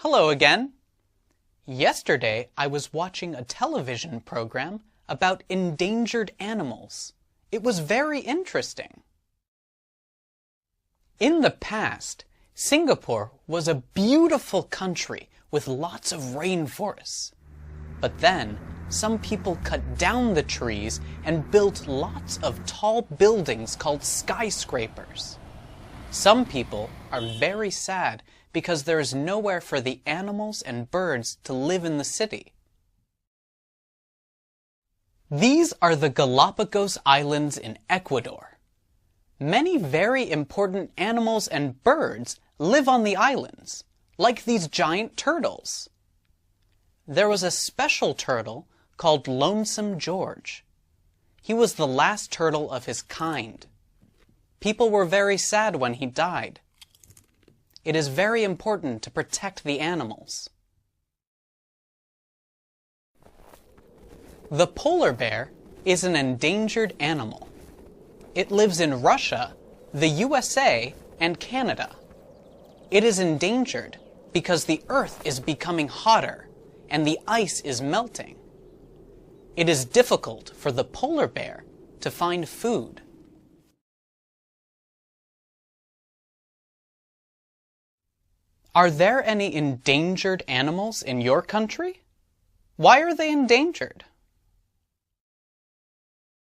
Hello again. Yesterday I was watching a television program about endangered animals. It was very interesting. In the past, Singapore was a beautiful country with lots of rainforests. But then, some people cut down the trees and built lots of tall buildings called skyscrapers. Some people are very sad because there is nowhere for the animals and birds to live in the city. These are the Galapagos Islands in Ecuador. Many very important animals and birds live on the islands, like these giant turtles. There was a special turtle called Lonesome George. He was the last turtle of his kind. People were very sad when he died. It is very important to protect the animals. The polar bear is an endangered animal. It lives in Russia, the USA, and Canada. It is endangered because the Earth is becoming hotter and the ice is melting. It is difficult for the polar bear to find food. Are there any endangered animals in your country? Why are they endangered?